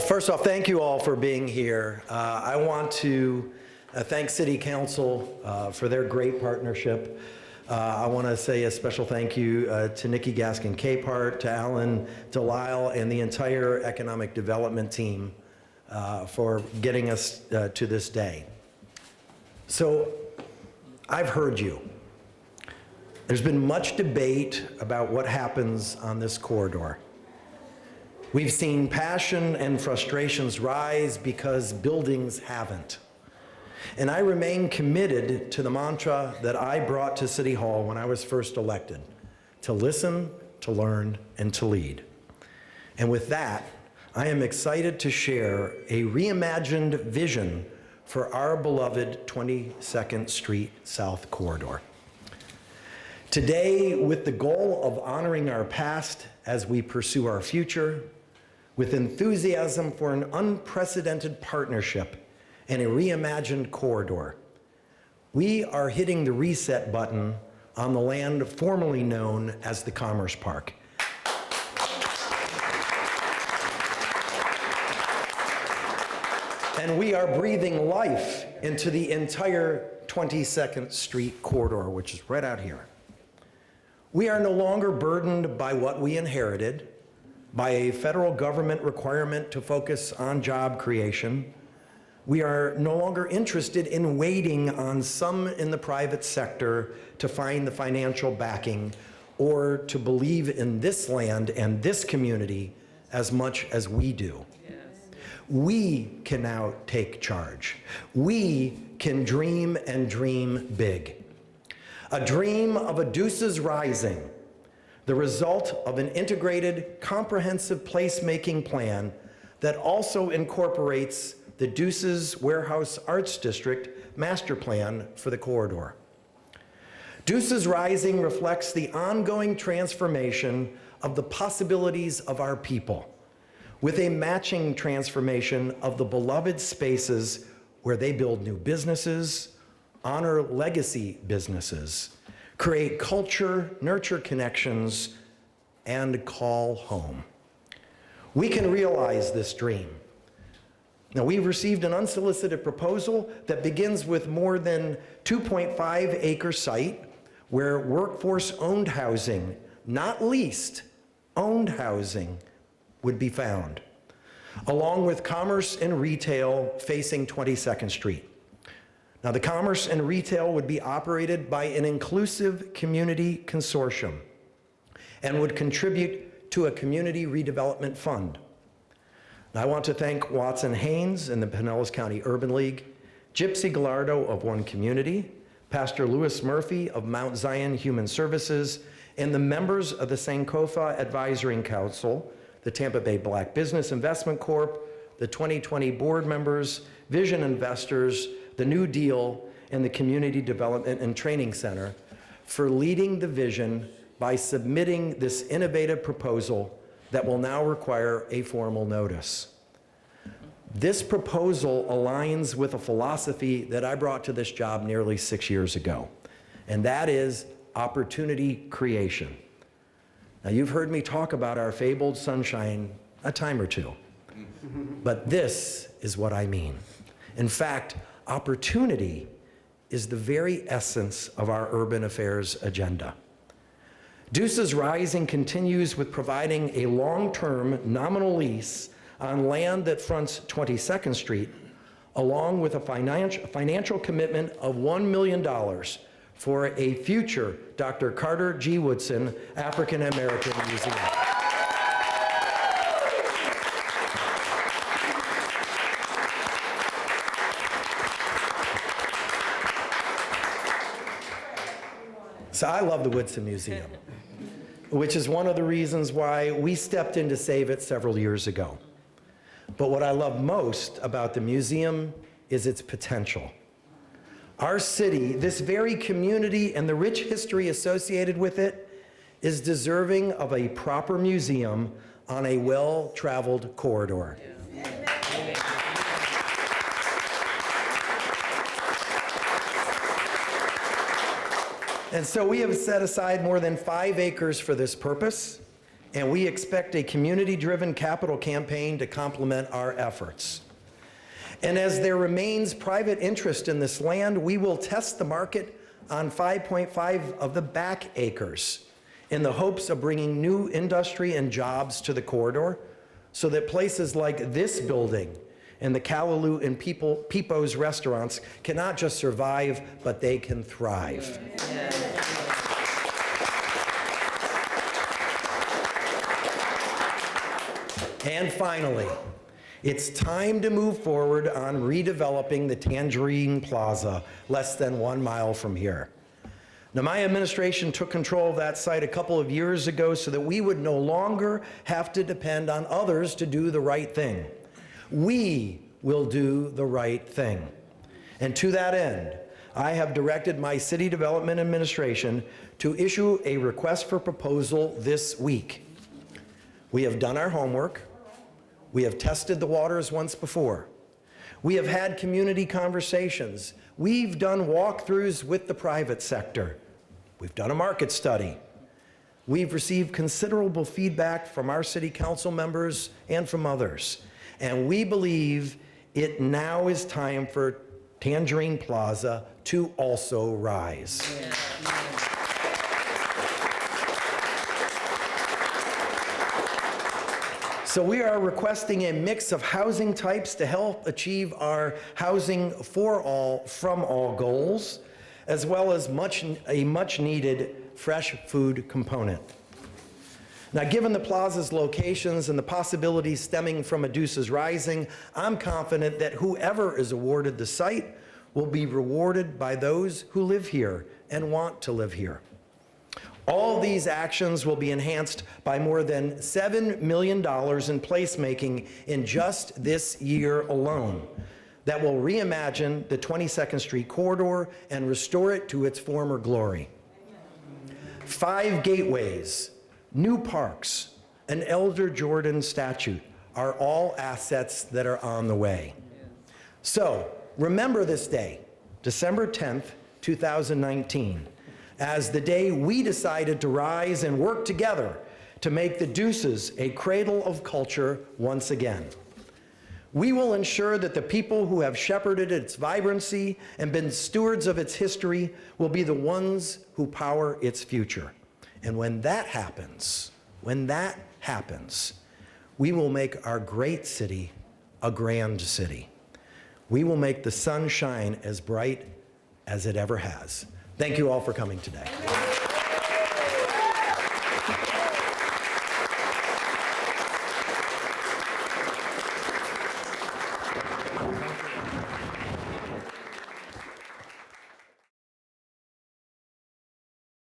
first off, thank you all for being here. I want to thank City Council for their great partnership. I want to say a special thank you to Nikki Gaskin-Capehart, to Alan Delisle, and the entire economic development team for getting us to this day. So, I've heard you. There's been much debate about what happens on this corridor. We've seen passion and frustrations rise because buildings haven't. And I remain committed to the mantra that I brought to City Hall when I was first elected: to listen, to learn, and to lead. And with that, I am excited to share a reimagined vision for our beloved 22nd Street South Corridor. Today, with the goal of honoring our past as we pursue our future, with enthusiasm for an unprecedented partnership and a reimagined corridor, we are hitting the reset button on the land formerly known as the Commerce Park. And we are breathing life into the entire 22nd Street corridor, which is right out here. We are no longer burdened by what we inherited, by a federal government requirement to focus on job creation. We are no longer interested in waiting on some in the private sector to find the financial backing or to believe in this land and this community as much as we do. We can now take charge. We can dream and dream big. A dream of a Deuces rising, the result of an integrated, comprehensive placemaking plan that also incorporates the Deuces Warehouse Arts District master plan for the corridor. Deuces Rising reflects the ongoing transformation of the possibilities of our people, with a matching transformation of the beloved spaces where they build new businesses, honor legacy businesses, create culture, nurture connections, and call home. We can realize this dream. Now, we've received an unsolicited proposal that begins with more than 2.5 acre site where workforce-owned housing, not leased, owned housing, would be found, along with commerce and retail facing 22nd Street. Now, the commerce and retail would be operated by an inclusive community consortium and would contribute to a community redevelopment fund. Now, I want to thank Watson Haynes and the Pinellas County Urban League, Gypsy Gallardo of One Community, Pastor Louis Murphy of Mount Zion Human Services, and the members of the Sankofa Advisory Council, the Tampa Bay Black Business Investment Corp., the 2020 board members, Vision Investors, the New Deal, and the Community Development and Training Center for leading the vision by submitting this innovative proposal that will now require a formal notice. This proposal aligns with a philosophy that I brought to this job nearly 6 years ago, and that is opportunity creation. Now, you've heard me talk about our fabled sunshine a time or two, but this is what I mean. In fact, opportunity is the very essence of our urban affairs agenda. Deuces Rising continues with providing a long-term nominal lease on land that fronts 22nd Street, along with a financial commitment of $1 million for a future Dr. Carter G. Woodson African American Museum. So I love the Woodson Museum, which is one of the reasons why we stepped in to save it several years ago. But what I love most about the museum is its potential. Our city, this very community and the rich history associated with it, is deserving of a proper museum on a well-traveled corridor. And so we have set aside more than 5 acres for this purpose, and we expect a community-driven capital campaign to complement our efforts. And as there remains private interest in this land, we will test the market on 5.5 of the back acres in the hopes of bringing new industry and jobs to the corridor so that places like this building and the Callaloo and Peepo's restaurants can not just survive, but they can thrive. And finally, it's time to move forward on redeveloping the Tangerine Plaza, less than 1 mile from here. Now, my administration took control of that site a couple of years ago so that we would no longer have to depend on others to do the right thing. We will do the right thing. And to that end, I have directed my City Development Administration to issue a request for proposal this week. We have done our homework. We have tested the waters once before. We have had community conversations. We've done walkthroughs with the private sector. We've done a market study. We've received considerable feedback from our city council members and from others. And we believe it now is time for Tangerine Plaza to also rise. So we are requesting a mix of housing types to help achieve our housing for all, from all goals, as well as a much needed fresh food component. Now, given the plaza's locations and the possibilities stemming from a Deuces rising, I'm confident that whoever is awarded the site will be rewarded by those who live here and want to live here. All these actions will be enhanced by more than $7 million in placemaking in just this year alone that will reimagine the 22nd Street corridor and restore it to its former glory. 5 gateways, new parks, an Elder Jordan statue are all assets that are on the way. So remember this day, December 10th, 2019, as the day we decided to rise and work together to make the Deuces a cradle of culture once again. We will ensure that the people who have shepherded its vibrancy and been stewards of its history will be the ones who power its future. And when that happens, we will make our great city a grand city. We will make the sun shine as bright as it ever has. Thank you all for coming today.